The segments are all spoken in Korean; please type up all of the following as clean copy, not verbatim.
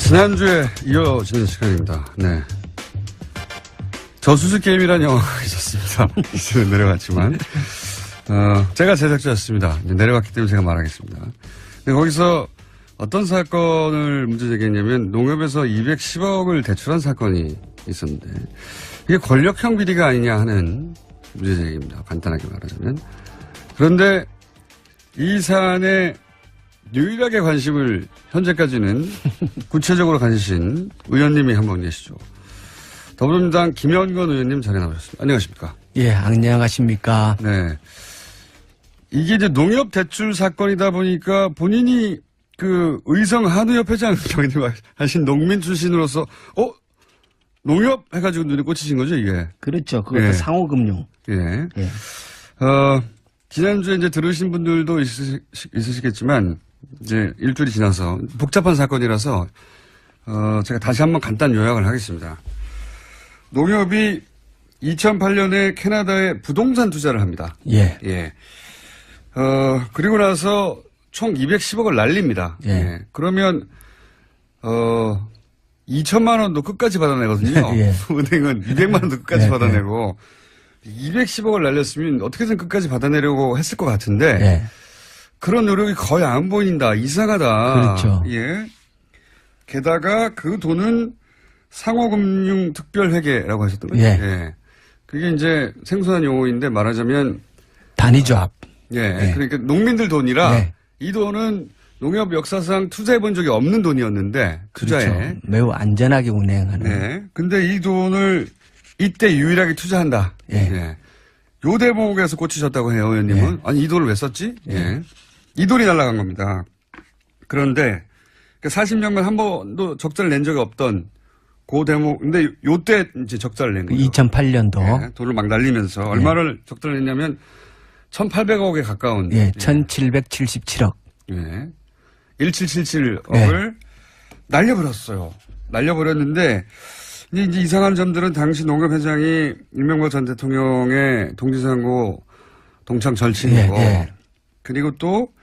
지난주에 이어지는 시간입니다. 네. 저수지 게임이라는 영화가 있었습니다. 이제는 내려갔지만. 제가 제작자였습니다. 내려갔기 때문에 제가 말하겠습니다. 근데 거기서 어떤 사건을 문제 제기했냐면 농협에서 210억을 대출한 사건이 있었는데 이게 권력형 비리가 아니냐 하는 문제 제기입니다. 간단하게 말하자면. 그런데 이 사안에 유일하게 관심을 현재까지는 구체적으로 가지신 의원님이 한 분 계시죠. 더불어민주당 김현건 의원님 자리에 나오셨습니다. 안녕하십니까? 예, 안녕하십니까? 네. 이게 이제 농협 대출 사건이다 보니까 본인이 그 의성 한우협회장 경님 하신 농민 출신으로서 농협 해가지고 눈에 꽂히신 거죠, 이게? 그렇죠. 그것도 예. 상호금융. 예. 예. 지난주에 이제 들으신 분들도 있으시겠지만, 이제 일주일이 지나서 복잡한 사건이라서, 제가 다시 한번 간단 요약을 하겠습니다. 농협이 2008년에 캐나다에 부동산 투자를 합니다. 예. 예. 그리고 나서 총 210억을 날립니다. 예. 예. 그러면, 2천만 원도 끝까지 받아내거든요. 예. 은행은 200만 원도 끝까지 예. 받아내고, 210억을 날렸으면 어떻게든 끝까지 받아내려고 했을 것 같은데, 예. 그런 노력이 거의 안 보인다. 이상하다. 그렇죠. 예. 게다가 그 돈은 상호금융특별회계라고 하셨던 거죠. 예. 예. 그게 이제 생소한 용어인데 말하자면 단위조합. 예. 예. 그러니까 농민들 돈이라 예. 이 돈은 농협 역사상 투자해 본 적이 없는 돈이었는데 투자에. 그렇죠. 매우 안전하게 운행하는. 네. 근데 이 돈을 이때 유일하게 투자한다. 예. 예. 요 대목에서 꽂히셨다고 해요, 의원님은. 예. 아니, 이 돈을 왜 썼지? 예. 이 돈이 날아간 겁니다. 그런데 40년간 한 번도 적자를 낸 적이 없던 그 대목, 근데 요때 이제 적자를 낸 거죠. 2008년도. 예. 돈을 막 날리면서 얼마를 적자를 냈냐면 1,800억에 가까운. 예. 1,777억. 예. 1777억을 날려버렸어요. 날려버렸는데, 이제 이상한 점들은 당시 농협회장이 이명박 전 대통령의 동지상고 동창 절친이고, 예. 그리고 또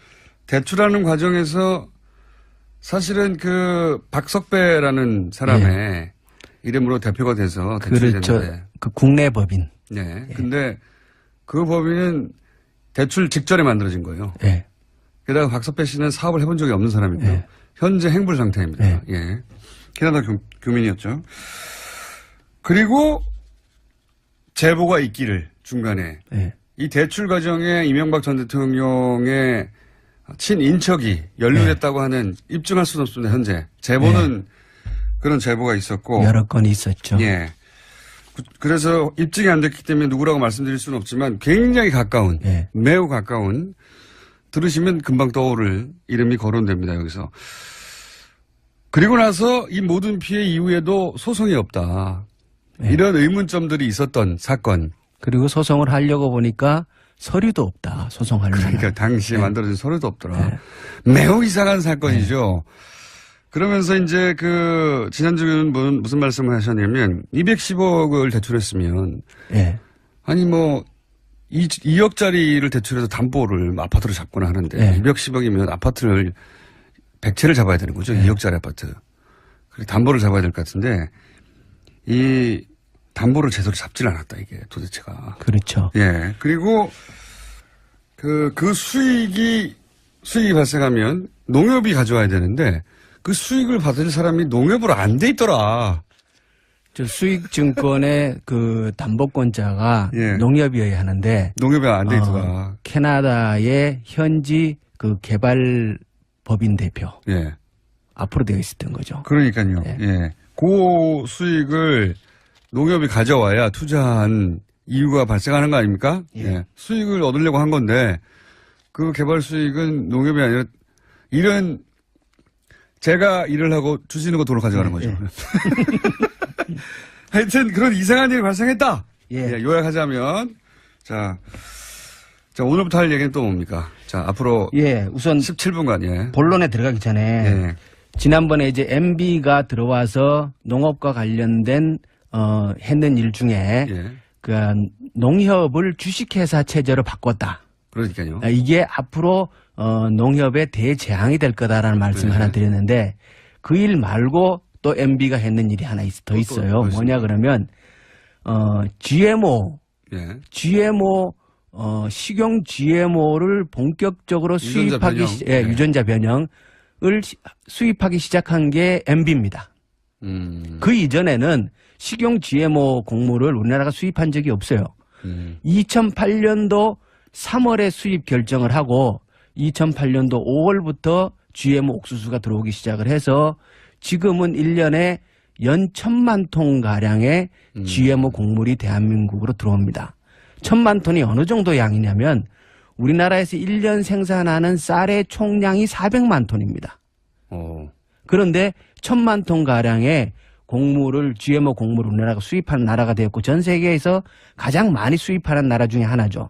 대출하는 과정에서 사실은 그 박석배라는 사람의 이름으로 대표가 돼서 대출이 그렇죠. 됐는데. 그 국내 법인. 네. 근데 그 법인은 대출 직전에 만들어진 거예요. 예. 게다가 박석배 씨는 사업을 해본 적이 없는 사람이고요. 예. 현재 행불 상태입니다. 예. 예. 캐나다 교민이었죠. 그리고 제보가 있기를 중간에 예. 이 대출 과정에 이명박 전 대통령의 친인척이 연루됐다고 하는 입증할 수는 없습니다. 현재 제보는 그런 제보가 있었고 여러 건이 있었죠. 예. 그래서 입증이 안 됐기 때문에 누구라고 말씀드릴 수는 없지만 굉장히 가까운 예. 매우 가까운 들으시면 금방 떠오를 이름이 거론됩니다. 여기서. 그리고 나서 이 모든 피해 이후에도 소송이 없다. 이런 의문점들이 있었던 사건. 그리고 소송을 하려고 보니까 서류도 없다. 소송하려면. 그러니까 당시에 만들어진 서류도 없더라. 매우 이상한 사건이죠. 그러면서 이제 그 지난주에는 무슨 말씀을 하셨냐면 210억을 대출했으면 예. 아니 뭐 2억짜리를 대출해서 담보를 아파트로 잡거나 하는데 210억이면 아파트를 100채를 잡아야 되는 거죠. 2억짜리 아파트. 그리고 담보를 잡아야 될 것 같은데 이 담보를 제대로 잡질 않았다 이게 도대체가. 그렇죠. 예. 그리고 그 수익이 발생하면 농협이 가져와야 되는데 그 수익을 받을 사람이 농협으로 안 돼 있더라. 저 수익증권의 그 담보권자가 예. 농협이어야 하는데 농협이 안 돼 있더라. 캐나다의 현지 그 개발법인 대표 예. 앞으로 되어 있었던 거죠. 그러니까요. 예. 그 수익을 농협이 가져와야 투자한 이유가 발생하는 거 아닙니까? 예. 수익을 얻으려고 한 건데 그 개발 수익은 농협이 아니라 이런 제가 일을 하고 주시는 돈을 가져가는 거죠. 하여튼 그런 이상한 일이 발생했다. 예. 요약하자면 자 오늘부터 할 얘기는 또 뭡니까? 자 앞으로 우선 17분간 본론에 들어가기 전에 지난번에 이제 MB가 들어와서 농업과 관련된 했는 일 중에 그 농협을 주식회사 체제로 바꿨다. 그러니까요. 이게 앞으로 농협의 대재앙이 될 거다라는 말씀을 하나 드렸는데 그 일 말고 또 MB가 했는 일이 하나 더 있어요. 뭐냐 그러면 GMO, 예. 식용 GMO를 본격적으로 수입하기 유전자 변형을 수입하기 시작한 게 MB입니다. 그 이전에는 식용 GMO 곡물을 우리나라가 수입한 적이 없어요. 2008년도 3월에 수입 결정을 하고 2008년도 5월부터 GMO 옥수수가 들어오기 시작을 해서 지금은 1년에 연 1,000만 톤 가량의 GMO 곡물이 대한민국으로 들어옵니다. 1,000만 톤이 어느 정도 양이냐면 우리나라에서 1년 생산하는 쌀의 총량이 400만 톤입니다. 그런데 1,000만 톤 가량의 곡물을 GMO 곡물을 우리나라가 수입하는 나라가 되었고 전 세계에서 가장 많이 수입하는 나라 중에 하나죠.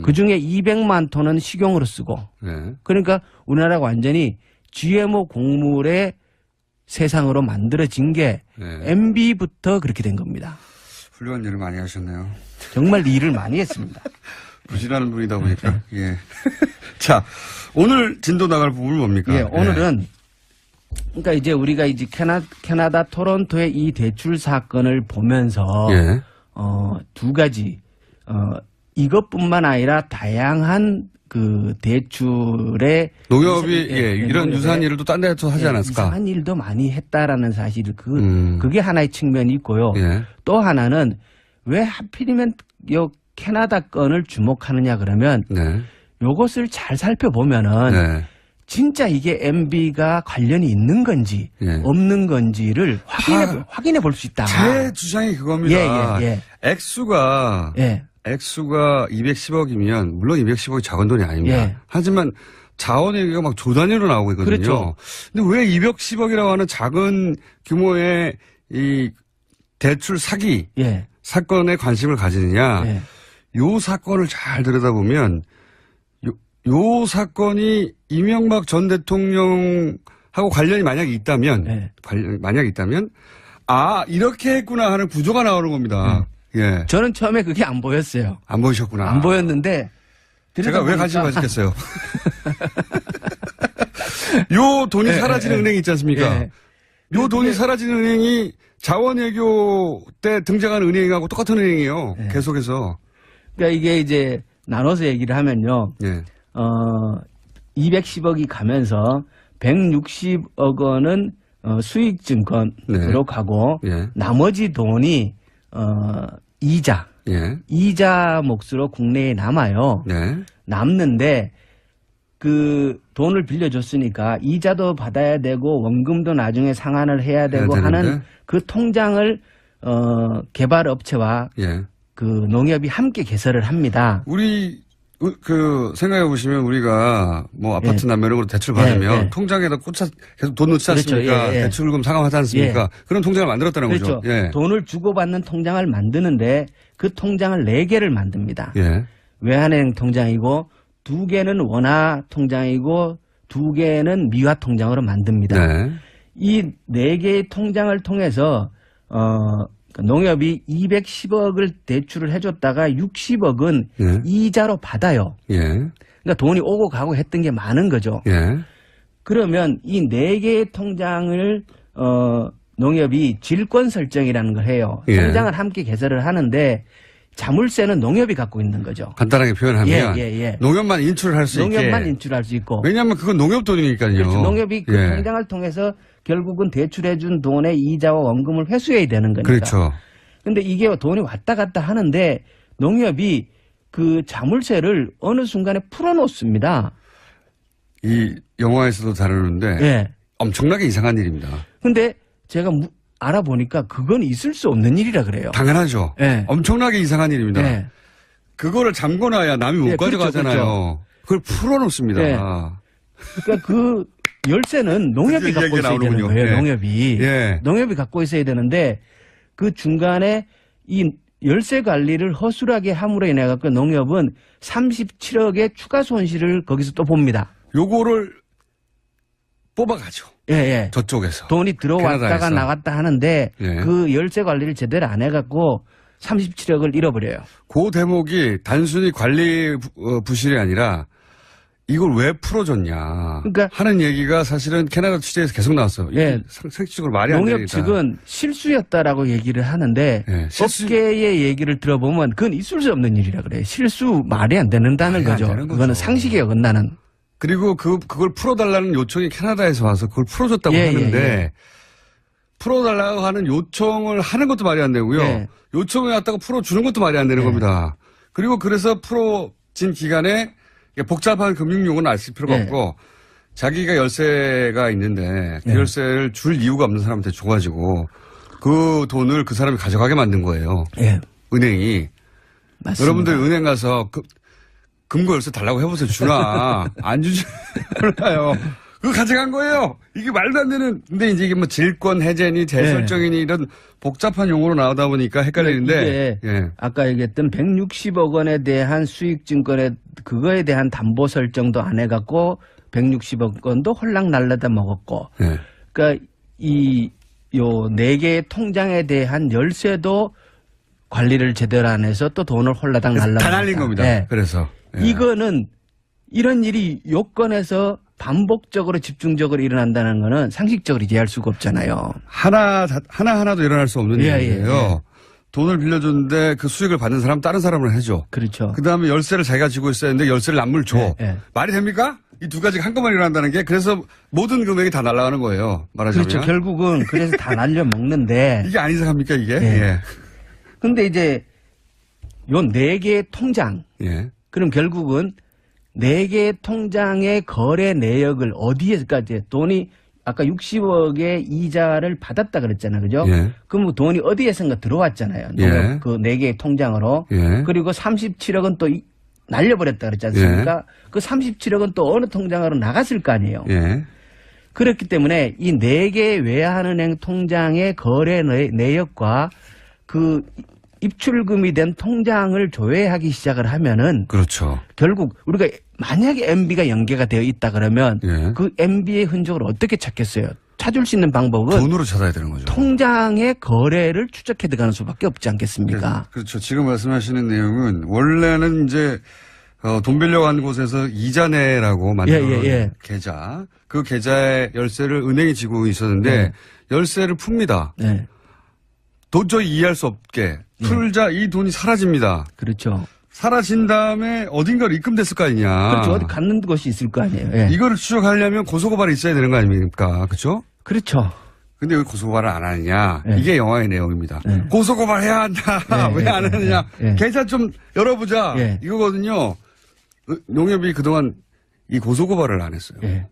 그중에 200만 톤은 식용으로 쓰고 네. 그러니까 우리나라가 완전히 GMO 곡물의 세상으로 만들어진 게 MB부터 그렇게 된 겁니다. 훌륭한 일을 많이 하셨네요. 정말 일을 많이 했습니다. 부지런한 분이다 보니까. 예. 자, 오늘 진도 나갈 부분은 뭡니까? 예, 오늘은 그러니까 이제 우리가 이제 캐나다 토론토의 이 대출 사건을 보면서 두 가지 이것뿐만 아니라 다양한 그 대출의 농협이 이런 유사한 일을 또 딴 데서 하지 않았을까? 유사한 일도 많이 했다라는 사실 그게 하나의 측면이 있고요. 또 하나는 왜 하필이면 요 캐나다 건을 주목하느냐 그러면 요것을 잘 살펴보면은 진짜 이게 MB가 관련이 있는 건지 없는 건지를 확인해 볼 수 있다. 제 주장이 그겁니다. 액수가 210억이면 물론 210억이 작은 돈이 아닙니다. 하지만 자원 얘기가 막 조 단위로 나오고 있거든요. 그렇죠. 근데 왜 210억이라고 하는 작은 규모의 이 대출 사기 사건에 관심을 가지느냐? 요 사건을 잘 들여다보면 요 사건이 이명박 전 대통령하고 관련이 만약에 있다면 아 이렇게 했구나 하는 구조가 나오는 겁니다. 예. 저는 처음에 그게 안 보였어요. 안 보이셨구나. 안 보였는데 제가 왜 관심 가졌겠어요. 요 돈이 사라지는 은행이 있지 않습니까? 요 돈이 사라지는 은행이 자원외교 때 등장한 은행하고 똑같은 은행이에요. 계속해서. 그러니까 이게 이제 나눠서 얘기를 하면요. 210억이 가면서 160억 원은 수익증권으로 가고 나머지 돈이 이자 몫으로 국내에 남아요. 남는데 그 돈을 빌려줬으니까 이자도 받아야 되고 원금도 나중에 상환을 해야 되고 하는 그 통장을 개발업체와 그 농협이 함께 개설을 합니다. 우리 그 생각해 보시면 우리가 뭐 아파트 남매력으로 대출 받으면 통장에다 계속 돈 넣지 않습니까? 대출금 상환하지 않습니까? 그런 통장을 만들었다는 거죠. 돈을 주고받는 통장을 만드는데 그 통장을 4개를 만듭니다. 외환은행 통장이고 2개는 원화 통장이고 2개는 미화 통장으로 만듭니다. 이 4개의 통장을 통해서 농협이 210억을 대출을 해줬다가 60억은 이자로 받아요. 그러니까 돈이 오고 가고 했던 게 많은 거죠. 그러면 이 4개의 통장을 농협이 질권 설정이라는 걸 해요. 통장을 함께 개설을 하는데 자물쇠는 농협이 갖고 있는 거죠. 간단하게 표현하면 농협만 인출할 수 있게. 농협만 인출할 수 있고. 왜냐하면 그건 농협 돈이니까요. 그렇죠. 농협이 그 통장을 통해서 결국은 대출해준 돈의 이자와 원금을 회수해야 되는 거니까. 그렇죠. 근데 이게 돈이 왔다 갔다 하는데 농협이 그 자물쇠를 어느 순간에 풀어놓습니다. 이 영화에서도 다루는데 엄청나게 이상한 일입니다. 근데 제가 알아보니까 그건 있을 수 없는 일이라 그래요. 당연하죠. 엄청나게 이상한 일입니다. 그거를 잠궈놔야 남이 못 가져가잖아요. 그걸 풀어놓습니다. 그러니까 그 열쇠는 농협이 갖고 있어야 되는 거예요. 농협이 갖고 있어야 되는데 그 중간에 이 열쇠 관리를 허술하게 함으로 인해 갖고 농협은 37억의 추가 손실을 거기서 또 봅니다. 요거를 뽑아가죠. 저쪽에서. 돈이 들어왔다가 캐나다에서. 나갔다 하는데 그 열쇠 관리를 제대로 안 해갖고 37억을 잃어버려요. 그 대목이 단순히 관리 부실이 아니라 이걸 왜 풀어줬냐 그러니까 하는 얘기가 사실은 캐나다 취재에서 계속 나왔어요. 예. 상식적으로 말이 안 농협 되니까. 측은 실수였다라고 얘기를 하는데 예, 업계의 얘기를 들어보면 그건 있을 수 없는 일이라 그래요. 실수 말이 안 된다는 말이 안 거죠. 되는 거죠. 그거는 상식에 어긋나는. 그리고 그걸 풀어달라는 요청이 캐나다에서 와서 그걸 풀어줬다고 예, 하는데 예. 풀어달라고 하는 요청을 하는 것도 말이 안 되고요. 예. 요청을 갖다가 풀어주는 것도 말이 안 되는 예. 겁니다. 그리고 그래서 풀어진 기간에 복잡한 금융용어는 알 필요가 예. 없고 자기가 열쇠가 있는데 그 예. 열쇠를 줄 이유가 없는 사람한테 줘가지고 그 돈을 그 사람이 가져가게 만든 거예요. 예. 은행이. 맞습니다. 여러분들 은행 가서 금고 열쇠 달라고 해보세요. 주나. 안 주지. 몰라요. 그거 가져간 거예요. 이게 말도 안 되는. 근데 이제 이게 뭐 질권 해제니 재설정이니 이런 복잡한 용어로 나오다 보니까 헷갈리는데. 이게 예. 아까 얘기했던 160억 원에 대한 수익증권에 그거에 대한 담보 설정도 안 해갖고 160억 원도 홀랑 날라다 먹었고. 예. 그러니까 요 4개의 통장에 대한 열쇠도 관리를 제대로 안 해서 또 돈을 홀라당 날라. 다 날린 겁니다. 네. 그래서. 예. 이거는 이런 일이 요건에서 반복적으로 집중적으로 일어난다는 거는 상식적으로 이해할 수가 없잖아요. 하나하나도 일어날 수 없는 예, 일이에요. 예, 예. 돈을 빌려줬는데 그 수익을 받는 사람 다른 사람을 해줘. 그렇죠. 그 다음에 열쇠를 자기가 쥐고 있어야 하는데 열쇠를 남물 줘. 예, 예. 말이 됩니까? 이 두 가지가 한꺼번에 일어난다는 게 그래서 모든 금액이 다 날아가는 거예요. 말하자면. 그렇죠. 결국은 그래서 다 날려 먹는데. 이게 안 이상합니까 이게? 예. 예. 근데 이제 요 4개의 통장. 예. 그럼 결국은 4개의 통장의 거래 내역을 어디에까지 돈이 아까 60억의 이자를 받았다 그랬잖아요. 그죠? 예. 그럼 돈이 어디에선가 들어왔잖아요. 예. 그 4개의 통장으로. 예. 그리고 37억은 또 날려버렸다 그랬지 않습니까? 그 37억은 또 어느 통장으로 나갔을 거 아니에요. 예. 그렇기 때문에 이 4개의 외환은행 통장의 거래 내역과 그 입출금이 된 통장을 조회하기 시작을 하면은 그렇죠. 결국 우리가 만약에 MB가 연계가 되어 있다 그러면 예. 그 MB의 흔적을 어떻게 찾겠어요? 찾을 수 있는 방법은 돈으로 찾아야 되는 거죠. 통장의 거래를 추적해 들어가는 수밖에 없지 않겠습니까? 그렇죠. 지금 말씀하시는 내용은 원래는 이제 돈 빌려간 곳에서 이자 내라고 만든 예. 계좌. 그 계좌의 열쇠를 은행이 쥐고 있었는데 네. 열쇠를 풉니다. 네. 도저히 이해할 수 없게 풀자 이 돈이 사라집니다. 그렇죠. 사라진 다음에 어딘가로 입금됐을 거 아니냐. 그렇죠. 어디 갔는 곳이 있을 거 아니에요. 예. 이거를 추적하려면 고소고발이 있어야 되는 거 아닙니까? 그렇죠? 그렇죠. 근데 왜 고소고발을 안 하느냐. 네. 이게 영화의 내용입니다. 네. 고소고발 해야 한다. 네, 왜 안 네, 하느냐. 네. 계좌 좀 열어보자. 네. 이거거든요. 농협이 그동안 이 고소고발을 안 했어요. 예.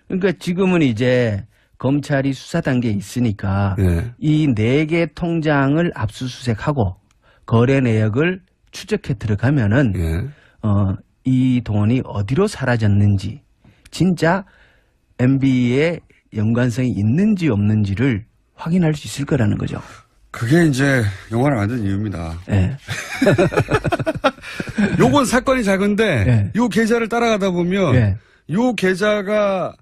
그러니까 지금은 이제 검찰이 수사 단계에 있으니까 네. 이 4개 통장을 압수수색하고 거래 내역을 추적해 들어가면은 예. 이 돈이 어디로 사라졌는지 진짜 MB의 연관성이 있는지 없는지를 확인할 수 있을 거라는 거죠. 그게 이제 영화를 만든 이유입니다. 예. 요건 사건이 작은데 네. 요 계좌를 따라가다 보면 예. 요 계좌가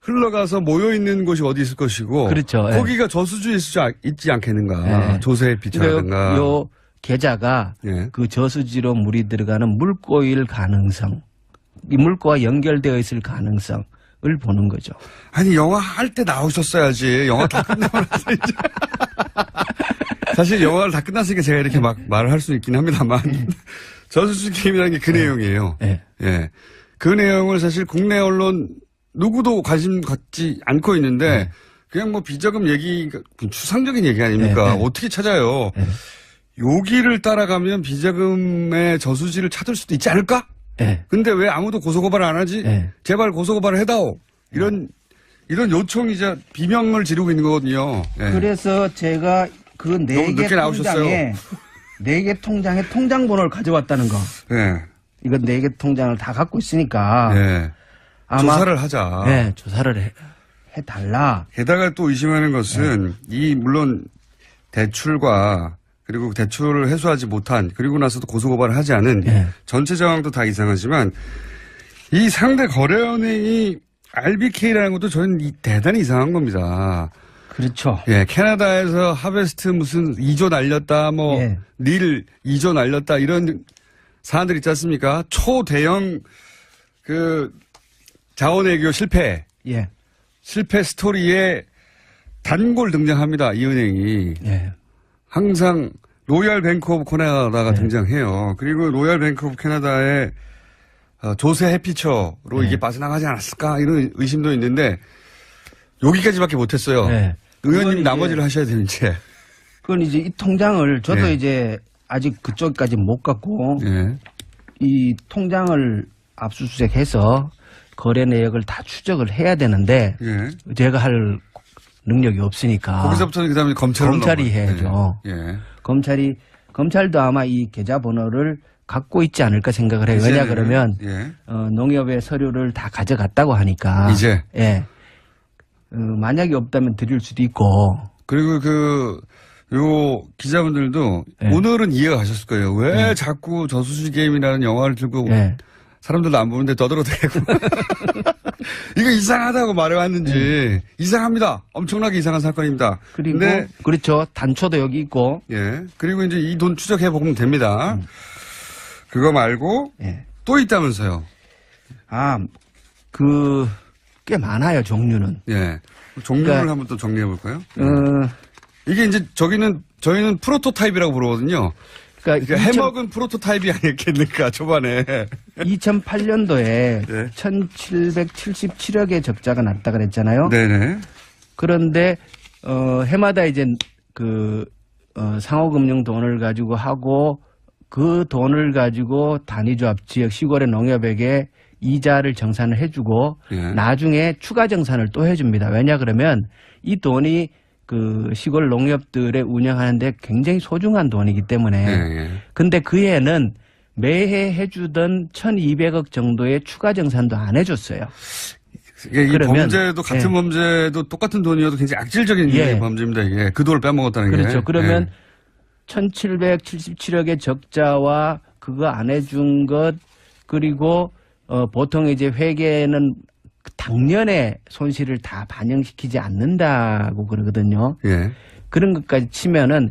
흘러가서 모여있는 곳이 어디 있을 것이고 그렇죠. 예. 거기가 저수지에 있지 않겠는가. 예. 조세 비차라든가. 요 계좌가 예. 그 저수지로 물이 들어가는 물고일 가능성, 이 물고와 연결되어 있을 가능성을 보는 거죠. 아니 영화 할 때 나오셨어야지. 영화 다 끝나고 나서 이제. 사실 영화를 다 끝났으니까 제가 이렇게 막 말을 할 수 있긴 합니다만 저수지 게임이라는 게 그 내용이에요. 예. 예. 그 내용을 사실 국내 언론 누구도 관심 갖지 않고 있는데 그냥 뭐 비자금 얘기, 추상적인 얘기 아닙니까? 네. 어떻게 찾아요? 여기를 따라가면 비자금의 저수지를 찾을 수도 있지 않을까? 예. 근데 왜 아무도 고소고발을 안 하지? 네. 제발 고소고발을 해다오. 이런 요청이자 비명을 지르고 있는 거거든요. 예. 그래서 제가 그 너무 4개 늦게 나오셨어요. 통장에 4개 통장에 통장 번호를 가져왔다는 거. 예. 이거 4개 통장을 다 갖고 있으니까 예. 아마 조사를 하자. 네, 조사를 해달라. 게다가 또 의심하는 것은 물론 대출과 그리고 대출을 해소하지 못한 그리고 나서도 고소고발을 하지 않은 전체 정황도 다 이상하지만 이 상대 거래은행이 RBK라는 것도 저는 대단히 이상한 겁니다. 그렇죠. 예, 캐나다에서 하베스트 무슨 2조 날렸다, 닐 2조 날렸다 이런 사안들 있지 않습니까? 초대형 자원외교 실패. 예. 실패 스토리에 단골 등장합니다. 이 은행이. 예. 항상 로얄 뱅크 오브 캐나다가 네. 등장해요. 그리고 로얄 뱅크 오브 캐나다의 조세 해피처로 네. 이게 빠져나가지 않았을까 이런 의심도 있는데 여기까지밖에 못했어요. 네. 의원님 나머지를 하셔야 되는지. 그건 이제 이 통장을 저도 예. 이제 아직 그쪽까지 못 갔고 예. 이 통장을 압수수색해서 거래 내역을 다 추적을 해야 되는데 예. 제가 할 능력이 없으니까 거기서부터는 그다음에 검찰이 해야죠. 예. 검찰도 아마 이 계좌번호를 갖고 있지 않을까 생각을 해요. 왜냐 그러면 예. 농협의 서류를 다 가져갔다고 하니까 이제 예. 만약에 없다면 드릴 수도 있고 그리고 요 기자분들도 예. 오늘은 이해가 가셨을 거예요. 왜 자꾸 저수지 게임이라는 영화를 들고 예. 사람들도 안 보는데 떠들어대고 이거 이상하다고 말해왔는지 이상합니다. 엄청나게 이상한 사건입니다. 그리고 근데 그렇죠. 단초도 여기 있고 예. 그리고 이제 이 돈 추적해 보면 됩니다. 그거 말고 예. 또 있다면서요. 꽤 많아요, 종류는. 예. 종류를 그러니까, 한번 또 정리해 볼까요? 어, 이게 이제 저희는 프로토타입이라고 부르거든요. 그러니까 해먹은 프로토타입이 아니겠습니까, 초반에. 2008년도에 네. 1,777억의 적자가 났다 그랬잖아요. 네네. 그런데 해마다 이제 상호금융 돈을 가지고 하고 그 돈을 가지고 단위조합 지역 시골의 농협에게 이자를 정산을 해주고 예. 나중에 추가 정산을 또 해줍니다. 왜냐 그러면 이 돈이 그 시골 농협들의 운영하는데 굉장히 소중한 돈이기 때문에 예. 근데 그 해에는 매해 해주던 1,200억 정도의 추가 정산도 안 해줬어요. 이게 이 그러면, 범죄도 같은 예. 범죄도 똑같은 돈이어도 굉장히 악질적인 예. 범죄입니다. 이게 그 돈을 빼먹었다는 게. 그렇죠. 그러면 예. 1,777억의 적자와 그거 안 해준 것 그리고 보통 이제 회계는 당년의 손실을 다 반영시키지 않는다고 그러거든요. 예. 그런 것까지 치면은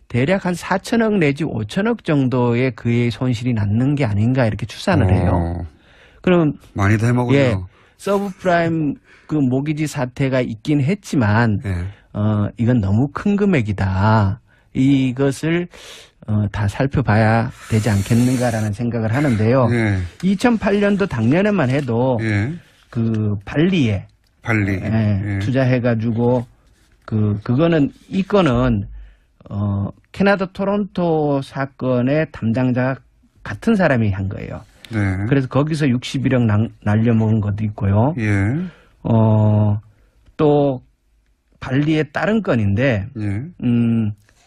대략 한 4천억 내지 5천억 정도의 그의 손실이 남는 게 아닌가 이렇게 추산을 해요. 그럼 많이 다 해먹어요. 예, 서브프라임 그 모기지 사태가 있긴 했지만 예. 이건 너무 큰 금액이다. 이것을 다 살펴봐야 되지 않겠는가라는 생각을 하는데요. 예. 2008년도 작년에만 해도 예. 그 발리에 발리. 예. 투자해가지고 그거는 이 건은 캐나다 토론토 사건의 담당자 같은 사람이 한 거예요. 네. 그래서 거기서 61억 날려먹은 것도 있고요. 예. 또 발리의 다른 건인데 예.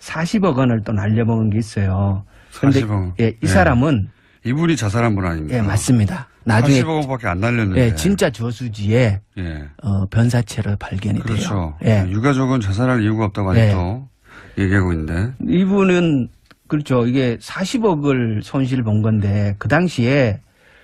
40억 원을 또 날려먹은 게 있어요. 그런데 40억. 예, 이 사람은 이분이 자살한 분 아닙니까? 예, 맞습니다. 나중에 40억 원밖에 안 날렸는데. 예, 진짜 저수지에 예. 변사체로 발견이 그렇죠. 돼요. 예. 유가족은 자살할 이유가 없다고 아직도 얘기하고 있는데. 이분은 그렇죠. 이게 40억을 손실 본 건데 그 당시에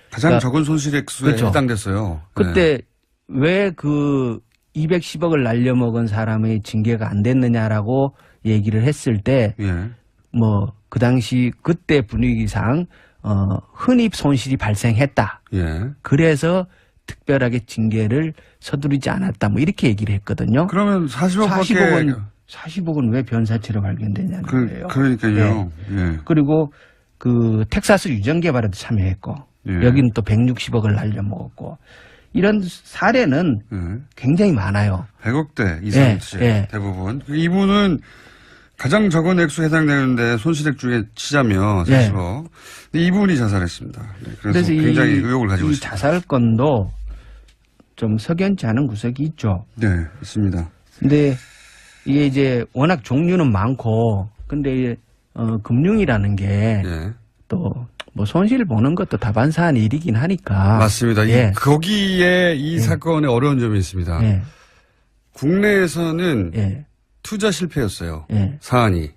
가장 적은 손실 액수에 그렇죠. 해당됐어요. 그때 왜 그 210억을 날려먹은 사람의 징계가 안 됐느냐라고 얘기를 했을 때 예. 뭐 그 당시 그때 분위기상 흔히 손실이 발생했다. 예. 그래서 특별하게 징계를 서두르지 않았다. 뭐 이렇게 얘기를 했거든요. 그러면 40억밖에 40억은 왜 변사체로 발견되냐는 거예요. 그러니까요. 네. 그리고 그 텍사스 유전개발에도 참여했고 여기는 또 160억을 날려먹었고 이런 사례는 굉장히 많아요. 100억대 이상치 대부분. 이분은 가장 적은 액수에 해당되는데 손실액 중에 치자면 40억. 근데 이분이 자살했습니다. 그래서 굉장히 의혹을 가지고 이 있습니다. 자살건도 좀 석연치 않은 구석이 있죠. 네, 있습니다. 근데 이게 이제 워낙 종류는 많고 근데 금융이라는 게 또 뭐 손실 보는 것도 다반사한 일이긴 하니까. 맞습니다. 거기에 이 사건의 어려운 점이 있습니다. 국내에서는 투자 실패였어요. 사안이.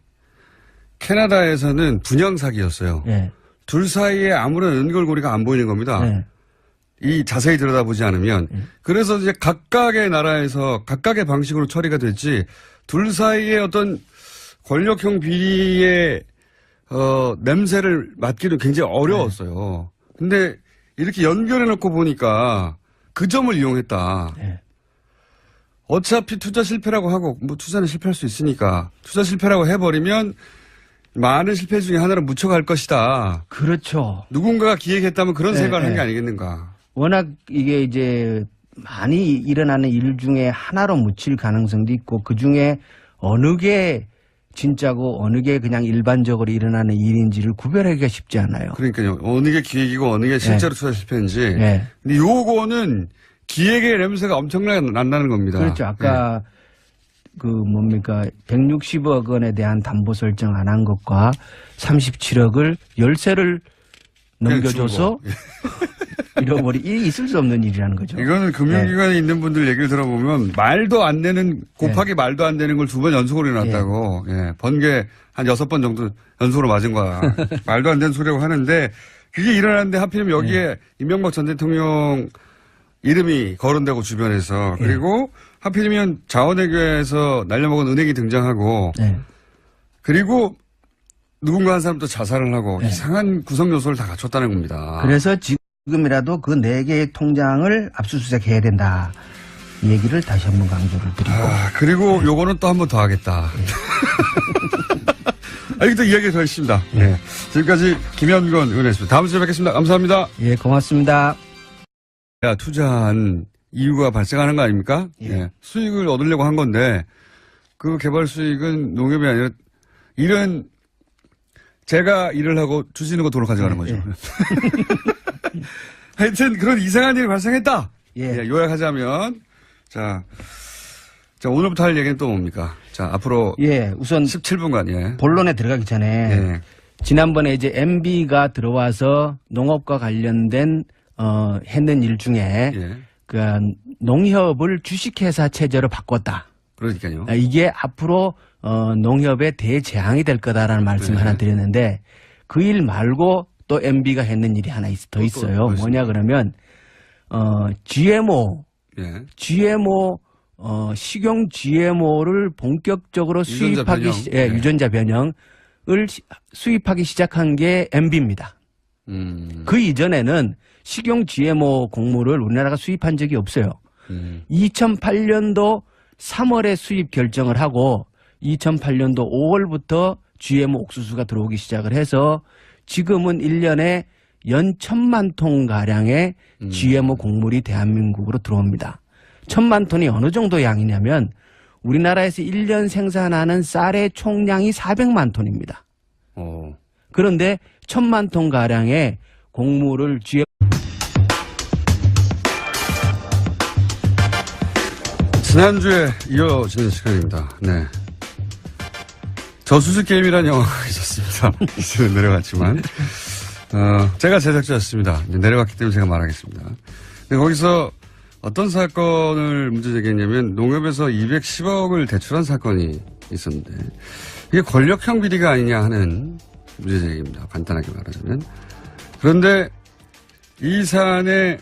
캐나다에서는 분양 사기였어요. 둘 사이에 아무런 연결고리가 안 보이는 겁니다. 이 자세히 들여다보지 않으면. 그래서 이제 각각의 나라에서 각각의 방식으로 처리가 됐지 둘 사이에 어떤 권력형 비리의 냄새를 맡기는 굉장히 어려웠어요. 근데 이렇게 연결해 놓고 보니까 그 점을 이용했다. 예. 어차피 투자 실패라고 하고 뭐 투자는 실패할 수 있으니까 투자 실패라고 해버리면 많은 실패 중에 하나로 묻혀갈 것이다. 그렇죠. 누군가가 기획했다면 그런 네, 생각을 한 네. 게 아니겠는가. 워낙 이게 이제 많이 일어나는 일 중에 하나로 묻힐 가능성도 있고 그 중에 어느 게 진짜고 어느 게 그냥 일반적으로 일어나는 일인지를 구별하기가 쉽지 않아요. 그러니까요. 어느 게 기획이고 어느 게 실제로 투자 실패인지. 네. 근데 요거는 기획의 냄새가 엄청나게 난다는 겁니다. 그렇죠. 아까 그 뭡니까 160억 원에 대한 담보 설정 안 한 것과 37억을 열세를 넘겨줘서 잃어버리 이 있을 수 없는 일이라는 거죠. 이거는 금융기관에 있는 분들 얘기를 들어보면 말도 안 되는 곱하기 말도 안 되는 걸 2번 연속으로 해놨다고. 번개 한 6번 정도 연속으로 맞은 거야. 말도 안 되는 소리라고 하는데 그게 일어났는데 하필이면 여기에 이명박 전 대통령 이름이 거론되고 주변에서 그리고 하필이면 자원외교에서 날려먹은 은행이 등장하고 그리고 누군가 한 사람도 자살을 하고 이상한 구성 요소를 다 갖췄다는 겁니다. 그래서 지금이라도 그 4개의 통장을 압수수색해야 된다. 이 얘기를 다시 한번 강조를 드리고. 그리고 요거는 또 한 번 더 하겠다. 여기도 이야기가 더 있습니다. 네. 지금까지 김현건 의원이었습니다. 다음 주에 뵙겠습니다. 감사합니다. 예, 고맙습니다. 투자한 이유가 발생하는 거 아닙니까? 수익을 얻으려고 한 건데 그 개발 수익은 농협이 아니라 일은 제가 일을 하고 주시는 거 돈을 가져가는 거죠. 하여튼 그런 이상한 일이 발생했다. 요약하자면 자 오늘부터 할 얘기는 또 뭡니까? 자 앞으로 우선 17분간 본론에 들어가기 전에 지난번에 이제 MB가 들어와서 농업과 관련된 했는 일 중에 그 농협을 주식회사 체제로 바꿨다. 그러니까요. 이게 앞으로 농협의 대재앙이 될 거다라는 말씀을 하나 드렸는데 그 일 말고 또 MB가 했는 일이 하나 더 있어요. 뭐냐 그러면 GMO 식용 GMO를 본격적으로 수입하기 유전자 변형을 수입하기 시작한 게 MB입니다. 그 이전에는 식용 GMO 곡물을 우리나라가 수입한 적이 없어요. 2008년도 3월에 수입 결정을 하고 2008년도 5월부터 GMO 옥수수가 들어오기 시작을 해서 지금은 1년에 연 1,000만 톤 가량의 GMO 곡물이 대한민국으로 들어옵니다. 1,000만 톤이 어느 정도 양이냐면 우리나라에서 1년 생산하는 쌀의 총량이 400만 톤입니다. 그런데 1,000만 톤 가량의 곡물을 GMO 지난주에 이어지는 시간입니다. 네. 저수지 게임이라는 영화가 있었습니다. 이제는 내려갔지만. 제가 제작자였습니다. 내려갔기 때문에 제가 말하겠습니다. 근데 거기서 어떤 사건을 문제 제기했냐면 농협에서 210억을 대출한 사건이 있었는데 이게 권력형 비리가 아니냐 하는 문제 제기입니다. 간단하게 말하자면. 그런데 이 사안에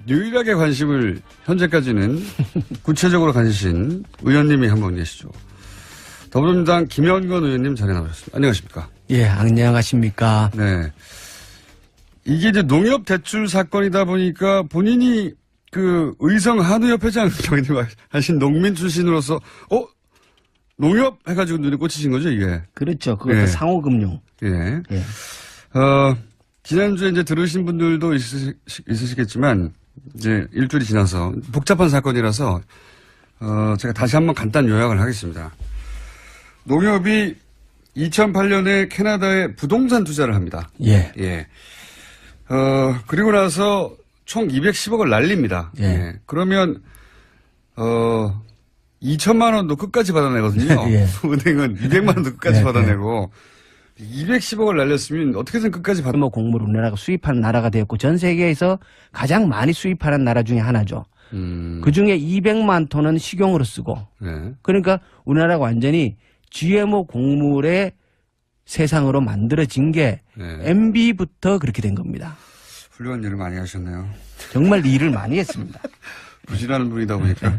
유일하게 관심을 현재까지는 구체적으로 가지신 의원님이 한 분 계시죠. 더불어민주당 김현건 의원님 자리에 나오셨습니다. 안녕하십니까? 예, 안녕하십니까? 네. 이게 이제 농협 대출 사건이다 보니까 본인이 그 의성 한우협회장 경님 하신 농민 출신으로서 농협 해가지고 눈에 꽂히신 거죠, 이게? 그렇죠. 그것도 상호금융. 지난주에 이제 들으신 분들도 있으시겠지만 이제 일주일이 지나서 복잡한 사건이라서 제가 다시 한번 간단 요약을 하겠습니다. 농협이 2008년에 캐나다에 부동산 투자를 합니다. 그리고 나서 총 210억을 날립니다. 그러면 2천만 원도 끝까지 받아내거든요. 은행은 200만 원도 끝까지 받아내고 210억을 날렸으면 어떻게든 끝까지 GMO 곡물 우리나라가 수입하는 나라가 되었고 전 세계에서 가장 많이 수입하는 나라 중에 하나죠. 그중에 200만 톤은 식용으로 쓰고 그러니까 우리나라가 완전히 GMO 곡물의 세상으로 만들어진 게 MB부터 그렇게 된 겁니다. 훌륭한 일을 많이 하셨네요. 정말 일을 많이 했습니다. 부실하는 분이다 보니까.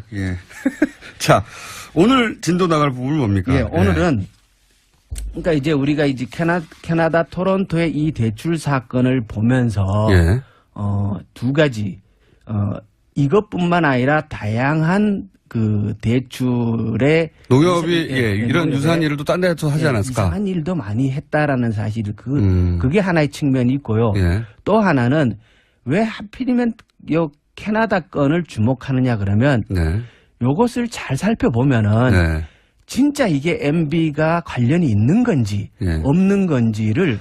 자, 오늘 진도 나갈 부분은 뭡니까? 오늘은 그러니까 이제 우리가 이제 캐나다 토론토의 이 대출 사건을 보면서 두 가지 이것뿐만 아니라 다양한 그 대출의 농협이 이런 유사한 일을 또 딴 데서 하지 않았을까? 이상한 일도 많이 했다라는 사실 그게 하나의 측면이 있고요. 예. 또 하나는 왜 하필이면 요 캐나다 건을 주목하느냐 그러면 네. 요것을 잘 살펴보면은 네. 진짜 이게 MB가 관련이 있는 건지 예. 없는 건지를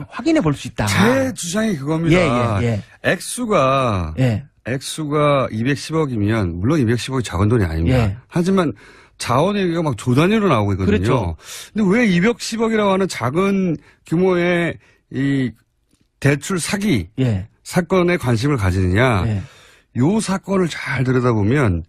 확인해 볼 수 있다. 제 주장이 그겁니다. 예. 액수가 예. 210억이면 물론 210억이 작은 돈이 아닙니다. 예. 하지만 자원 얘기가 막 조 단위로 나오고 있거든요. 그렇죠. 근데 왜 210억이라고 하는 작은 규모의 이 대출 사기 예. 사건에 관심을 가지느냐? 예. 요 사건을 잘 들여다보면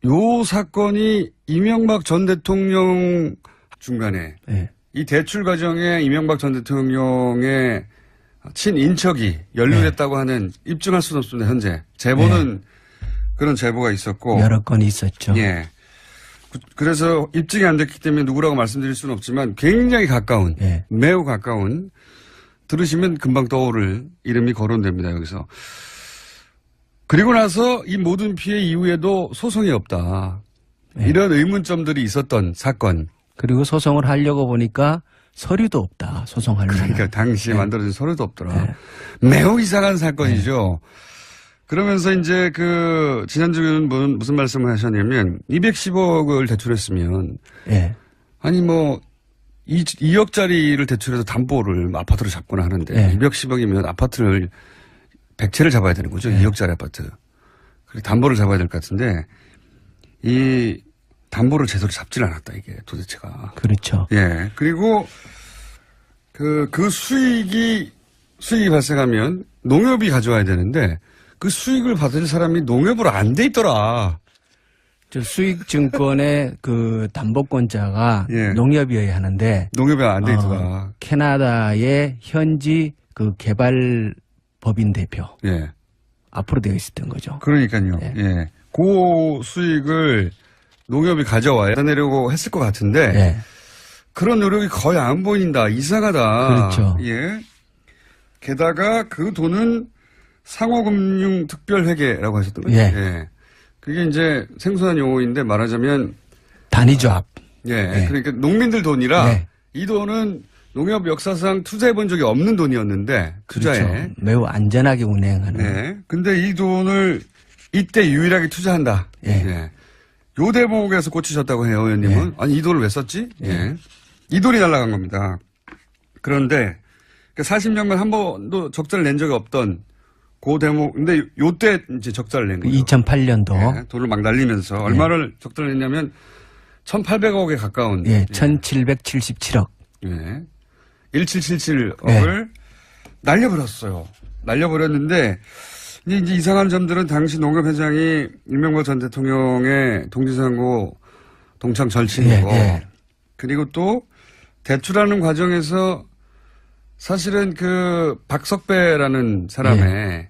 요 사건이 이명박 전 대통령 중간에 예. 이 대출 과정에 이명박 전 대통령의 친인척이 연루됐다고 하는 입증할 수는 없습니다. 현재 제보는 그런 제보가 있었고 여러 건이 있었죠. 예. 그래서 입증이 안 됐기 때문에 누구라고 말씀드릴 수는 없지만 굉장히 가까운 예. 매우 가까운 들으시면 금방 떠오를 이름이 거론됩니다. 여기서. 그리고 나서 이 모든 피해 이후에도 소송이 없다. 예. 이런 의문점들이 있었던 사건. 그리고 소송을 하려고 보니까 서류도 없다. 소송하려면. 그러니까 당시에 만들어진 서류도 없더라. 매우 이상한 사건이죠. 그러면서 이제 지난주에는 무슨 말씀을 하셨냐면 210억을 대출했으면 예. 아니 2억짜리를 대출해서 담보를 아파트로 잡거나 하는데 예. 210억이면 아파트를 100채를 잡아야 되는 거죠. 2억짜리 아파트. 그리고 담보를 잡아야 될 것 같은데 이 담보를 제대로 잡질 않았다 이게 도대체가. 그렇죠. 예. 그리고 그 수익이 발생하면 농협이 가져와야 되는데 그 수익을 받을 사람이 농협으로 안 돼 있더라. 저 수익증권의 그 담보권자가 예. 농협이어야 하는데 농협이 안 돼 있더라. 캐나다의 현지 그 개발법인 대표 예. 앞으로 되어 있었던 거죠. 그러니까요. 예. 예. 그 수익을 농협이 가져와야 내려고 했을 것 같은데 예. 그런 노력이 거의 안 보인다. 이상하다. 그렇죠. 예. 게다가 그 돈은 상호금융특별회계라고 하셨던 거죠. 예. 예. 그게 이제 생소한 용어인데 말하자면 단위조합. 예. 그러니까 농민들 돈이라 예. 이 돈은 농협 역사상 투자해 본 적이 없는 돈이었는데 투자에. 그렇죠. 매우 안전하게 운행하는. 네. 근데 이 돈을 이때 유일하게 투자한다. 예. 요 대목에서 꽂히셨다고 해요, 의원님은. 예. 아니, 이 돈을 왜 썼지? 예. 이 돈이 날아간 겁니다. 그런데 40년간 한 번도 적자를 낸 적이 없던 그 대목, 근데 요때 이제 적자를 낸 거죠. 2008년도. 예. 돈을 막 날리면서 얼마를 적자를 냈냐면 1,800억에 가까운. 예. 1,777억. 예. 1777억을 날려버렸어요. 날려버렸는데 이제 이상한 점들은 당시 농협회장이 이명박 전 대통령의 동지선거 동창 절친이고 그리고 또 대출하는 과정에서 사실은 그 박석배라는 사람의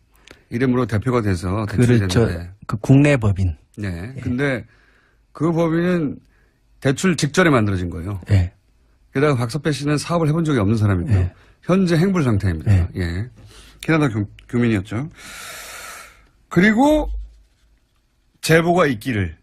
이름으로 대표가 돼서 대출이 그렇죠. 됐는데. 그 국내 법인. 네. 근데 그 법인은 대출 직전에 만들어진 거예요. 예. 게다가 박석배 씨는 사업을 해본 적이 없는 사람이고요. 현재 행불 상태입니다. 예. 캐나다 교민이었죠. 그리고 제보가 있기를